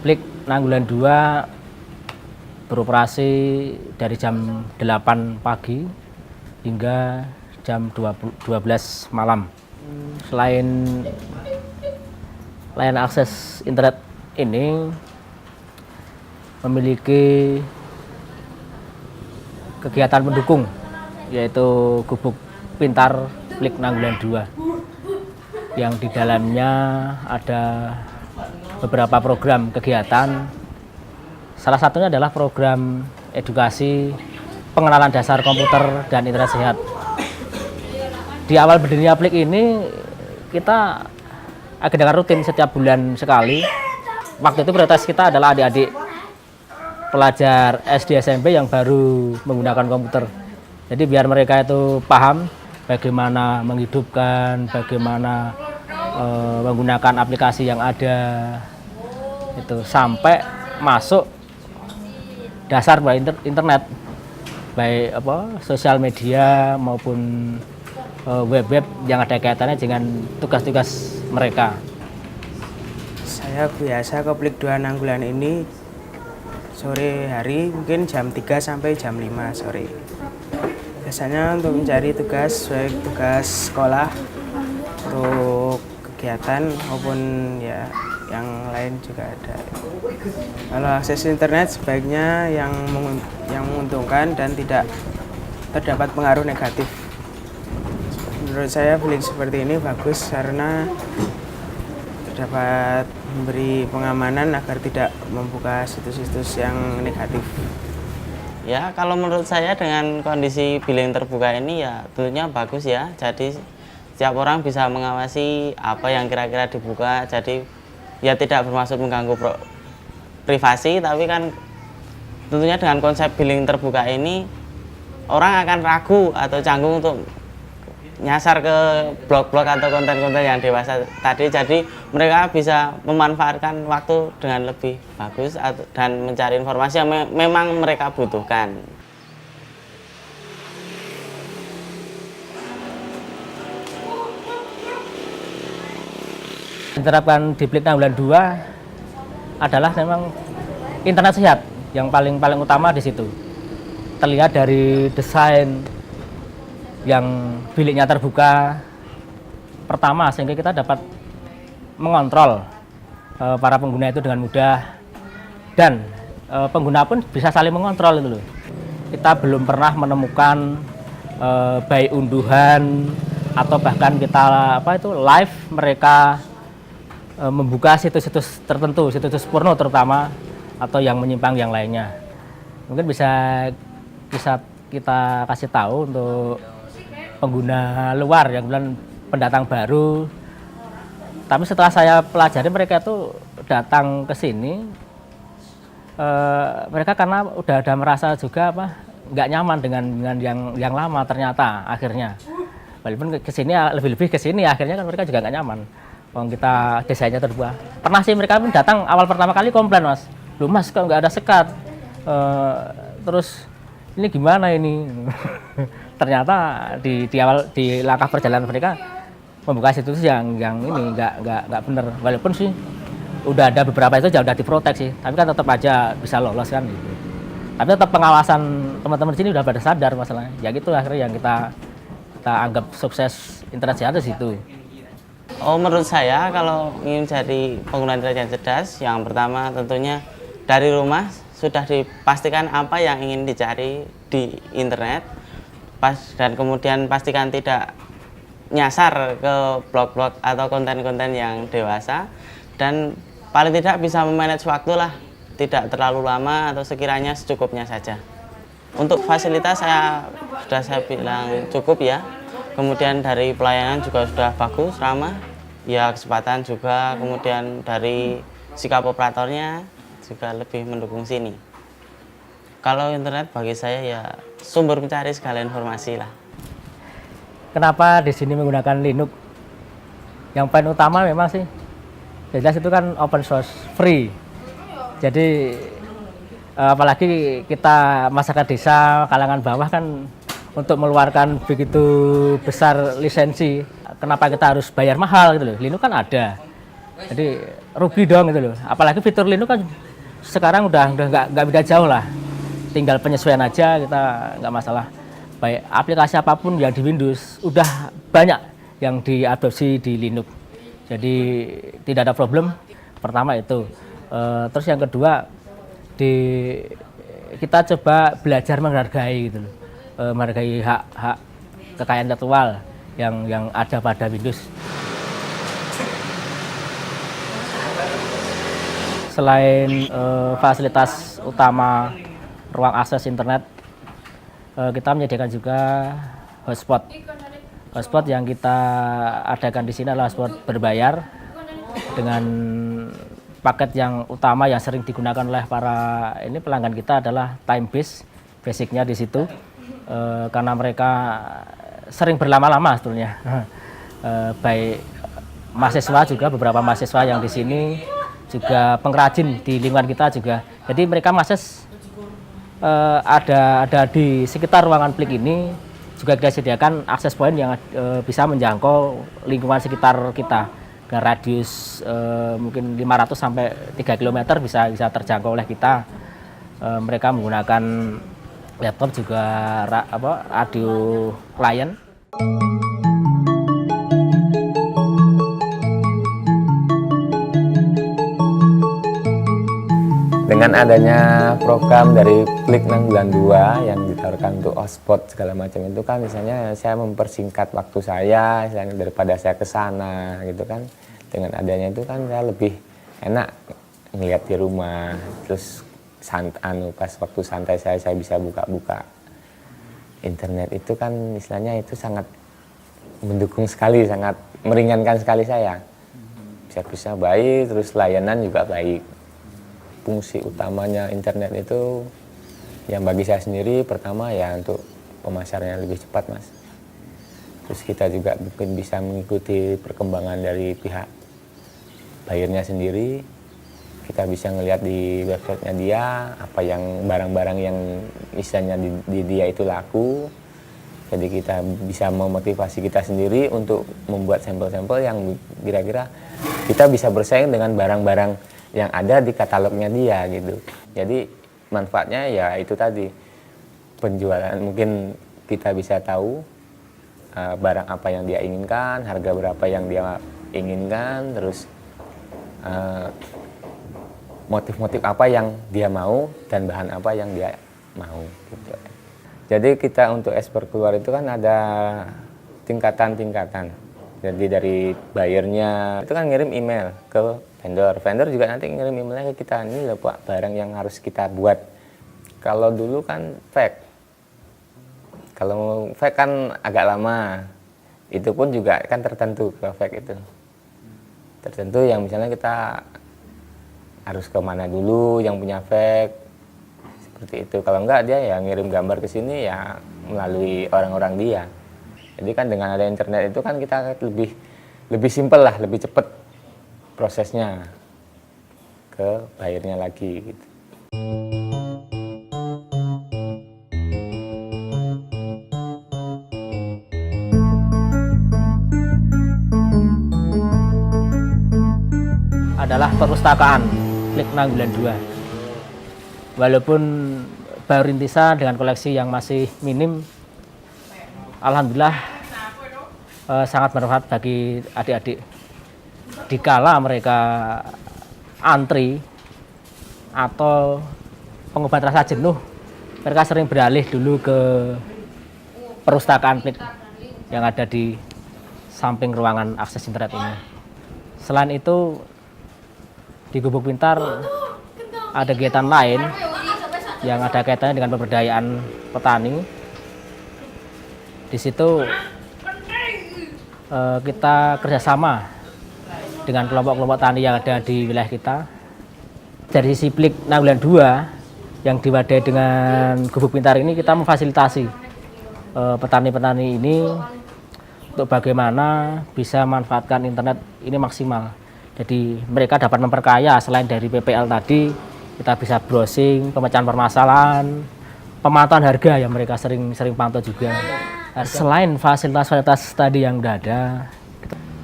Plik Nanggulan 2 beroperasi dari jam 8 pagi hingga jam 12 malam. Selain layanan akses internet ini memiliki kegiatan pendukung, yaitu Gubuk Pintar Plik Nanggulan 2, yang di dalamnya ada beberapa program kegiatan. Salah satunya adalah program edukasi pengenalan dasar komputer dan internet sehat. Di awal berdirinya Plik ini kita agenda rutin setiap bulan sekali. Waktu itu prioritas kita adalah adik-adik pelajar SD SMP yang baru menggunakan komputer. Jadi biar mereka itu paham bagaimana menghidupkan, bagaimana menggunakan aplikasi yang ada, itu sampai masuk dasar internet, baik sosial media maupun web-web yang ada kaitannya dengan tugas-tugas mereka. Saya biasa ke Plik 2 Nanggulan ini sore hari, mungkin jam 3 sampai jam 5 sore. Biasanya untuk mencari tugas, baik tugas sekolah, untuk kegiatan maupun ya yang lain juga ada. Kalau akses internet sebaiknya yang menguntungkan dan tidak terdapat pengaruh negatif. Menurut saya Plik seperti ini bagus karena dapat memberi pengamanan agar tidak membuka situs-situs yang negatif. Ya, kalau menurut saya dengan kondisi billing terbuka ini ya tentunya bagus ya. Jadi setiap orang bisa mengawasi apa yang kira-kira dibuka. Jadi ya tidak bermaksud mengganggu privasi, tapi kan tentunya dengan konsep billing terbuka ini orang akan ragu atau canggung untuk nyasar ke blog-blog atau konten-konten yang dewasa tadi. Jadi mereka bisa memanfaatkan waktu dengan lebih bagus dan mencari informasi yang memang mereka butuhkan. Diterapkan di Plik Nanggulan 2 adalah memang internet sehat yang paling utama di situ. Terlihat dari desain yang biliknya terbuka pertama, sehingga kita dapat mengontrol para pengguna itu dengan mudah, dan pengguna pun bisa saling mengontrol itu loh. Kita belum pernah menemukan baik unduhan atau bahkan kita live mereka membuka situs-situs tertentu, situs porno terutama, atau yang menyimpang yang lainnya. Mungkin bisa kita kasih tahu untuk pengguna luar yang bilang pendatang baru. Tapi setelah saya pelajari, mereka itu datang ke sini, mereka karena udah ada merasa juga nggak nyaman dengan yang lama ternyata akhirnya. Walaupun kesini lebih kesini akhirnya kan mereka juga nggak nyaman. Kalau kita desainnya terbuka. Pernah sih mereka pun datang awal pertama kali komplain, Mas. Loh Mas, kok nggak ada sekat? Terus ini gimana ini? Ternyata di langkah perjalanan mereka membuka situs yang ini nggak benar. Walaupun sih udah ada beberapa itu udah diprotek sih, tapi kan tetap aja bisa lolos kan gitu. Tapi tetap pengawasan teman-teman di sini udah pada sadar masalahnya. Ya gitu akhirnya yang kita anggap sukses internet sehat di situ. Oh, menurut saya kalau ingin jadi pengguna internet yang cerdas, yang pertama tentunya dari rumah sudah dipastikan apa yang ingin dicari di internet, dan kemudian pastikan tidak nyasar ke blog-blog atau konten-konten yang dewasa, dan paling tidak bisa memanage waktu lah, tidak terlalu lama atau sekiranya secukupnya saja. Untuk fasilitas sudah saya bilang cukup ya, kemudian dari pelayanan juga sudah bagus, ramah, ya kecepatan juga, kemudian dari sikap operatornya juga lebih mendukung sini. Kalau internet bagi saya ya sumber mencari segala informasi lah. Kenapa di sini menggunakan Linux? Yang paling utama memang sih, jelas itu kan open source, free. Jadi apalagi kita masyarakat desa, kalangan bawah kan untuk mengeluarkan begitu besar lisensi, kenapa kita harus bayar mahal gitu loh. Linux kan ada. Jadi rugi dong gitu loh. Apalagi fitur Linux kan sekarang udah nggak beda jauh lah. Tinggal penyesuaian aja, kita nggak masalah. Baik aplikasi apapun yang di Windows udah banyak yang diadopsi di Linux. Jadi tidak ada problem. Pertama itu. Terus yang kedua, kita coba belajar menghargai gitu loh. Menghargai hak kekayaan intelektual yang ada pada Windows. Selain fasilitas utama ruang akses internet, kita menyediakan juga hotspot. Hotspot yang kita adakan di sini adalah hotspot berbayar dengan paket yang utama yang sering digunakan oleh para pelanggan kita adalah time base, basicnya di situ, karena mereka sering berlama-lama sebetulnya. Baik mahasiswa juga, beberapa mahasiswa yang di sini juga pengrajin di lingkungan kita juga. Jadi mereka masih ada di sekitar ruangan Plik ini juga kita sediakan akses point yang bisa menjangkau lingkungan sekitar kita. Dengan radius mungkin 500 sampai 3 km bisa terjangkau oleh kita. Mereka menggunakan laptop juga radio client. Dengan adanya program dari Plik Nanggulan 2 yang ditawarkan untuk hotspot segala macam itu kan, misalnya saya mempersingkat waktu saya, misalnya daripada saya ke sana gitu kan. Dengan adanya itu kan saya lebih enak ngeliat di rumah, terus pas waktu santai saya bisa buka-buka internet itu kan, istilahnya itu sangat mendukung sekali, sangat meringankan sekali saya. Bisa baik, terus layanan juga baik. Fungsi utamanya internet itu yang bagi saya sendiri pertama ya untuk pemasarannya lebih cepat, Mas. Terus kita juga mungkin bisa mengikuti perkembangan dari pihak bayarnya sendiri. Kita bisa ngelihat di websitenya dia apa yang barang-barang yang istilahnya di dia itu laku. Jadi kita bisa memotivasi kita sendiri untuk membuat sampel-sampel yang kira-kira kita bisa bersaing dengan barang-barang yang ada di katalognya dia gitu. Jadi manfaatnya ya itu tadi, penjualan, mungkin kita bisa tahu barang apa yang dia inginkan, harga berapa yang dia inginkan, terus motif-motif apa yang dia mau dan bahan apa yang dia mau gitu. Jadi kita untuk ekspor keluar itu kan ada tingkatan-tingkatan. Jadi dari bayarnya itu kan ngirim email ke vendor juga nanti ngirim emailnya ke kita, ini loh Pak barang yang harus kita buat. Kalau dulu kan fake, kalau fake kan agak lama, itu pun juga kan tertentu kalau fake itu tertentu yang misalnya kita harus kemana dulu yang punya fake seperti itu. Kalau enggak dia ya ngirim gambar ke sini ya melalui orang-orang dia. Jadi kan dengan ada internet itu kan kita lebih simpel lah, lebih cepat prosesnya ke bayarnya lagi gitu. Adalah perpustakaan Plik Nanggulan 2. Walaupun baru rintisan dengan koleksi yang masih minim, alhamdulillah sangat bermanfaat bagi adik-adik. Dikala mereka antri atau pengobatan rasa jenuh, mereka sering beralih dulu ke perpustakaan Plik yang ada di samping ruangan akses internet ini. Selain itu, di Gubuk Pintar ada kegiatan lain yang ada kaitannya dengan pemberdayaan petani. Di situ kita kerjasama dengan kelompok-kelompok tani yang ada di wilayah kita. Dari sisi Plik Nanggulan 2 yang diwadai dengan Gubuk Pintar ini, kita memfasilitasi petani-petani ini untuk bagaimana bisa memanfaatkan internet ini maksimal. Jadi mereka dapat memperkaya, selain dari PPL tadi, kita bisa browsing, pemecahan permasalahan, pemantauan harga yang mereka sering pantau juga. Selain fasilitas-fasilitas tadi yang sudah ada,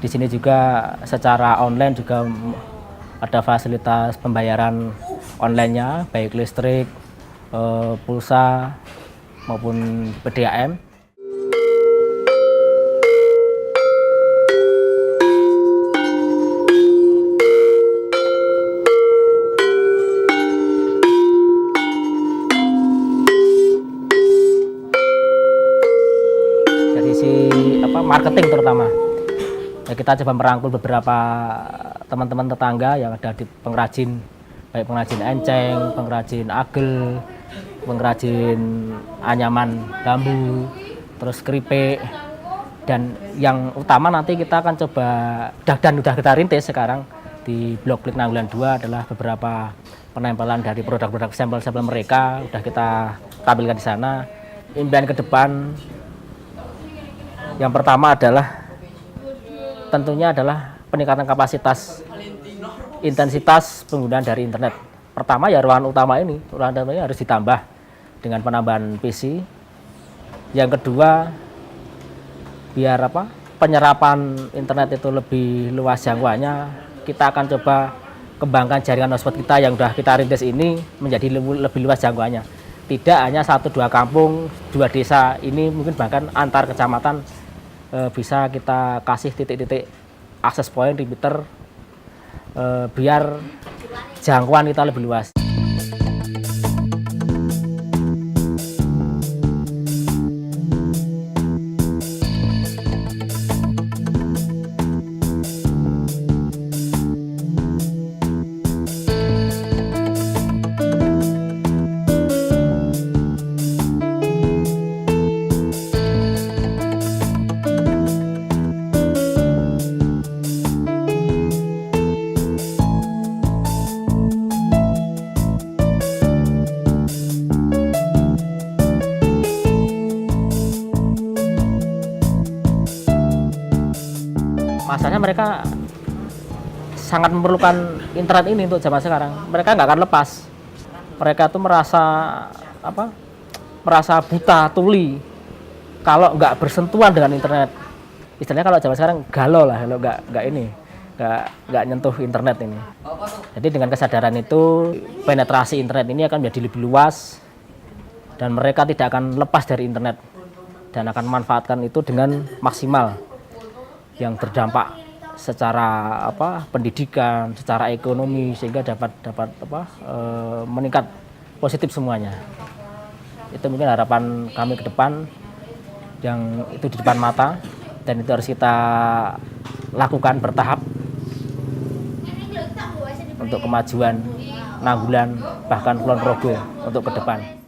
Di sini juga secara online juga ada fasilitas pembayaran online-nya, baik listrik, pulsa maupun PDAM. Dari marketing terutama. Ya, kita coba merangkul beberapa teman-teman tetangga yang ada di pengrajin, baik pengrajin enceng, pengrajin agel, pengrajin anyaman bambu, terus keripik, dan yang utama nanti kita akan coba dan udah kita rintis sekarang di Blok Klik Nanggulan 2 adalah beberapa penempelan dari produk-produk sampel-sampel mereka udah kita tampilkan di sana. Impian ke depan yang pertama adalah tentunya adalah peningkatan kapasitas intensitas penggunaan dari internet. Pertama ya ruangan utama ini harus ditambah dengan penambahan PC. Yang kedua biar penyerapan internet itu lebih luas jangkauannya, kita akan coba kembangkan jaringan hotspot kita yang sudah kita rintis ini menjadi lebih luas jangkauannya. Tidak hanya 1-2 kampung, 2 desa, ini mungkin bahkan antar kecamatan bisa kita kasih titik-titik akses point repeater biar jangkauan kita lebih luas. Masalahnya mereka sangat memerlukan internet ini untuk zaman sekarang. Mereka nggak akan lepas. Mereka tuh merasa buta tuli kalau nggak bersentuhan dengan internet. Istilahnya kalau zaman sekarang galau lah kalau nggak nyentuh internet ini. Jadi dengan kesadaran itu penetrasi internet ini akan menjadi lebih luas dan mereka tidak akan lepas dari internet dan akan memanfaatkan itu dengan maksimal, yang berdampak secara pendidikan, secara ekonomi, sehingga dapat meningkat positif semuanya. Itu mungkin harapan kami ke depan yang itu di depan mata dan itu harus kita lakukan bertahap untuk kemajuan Nanggulan bahkan Kulon Progo untuk ke depan.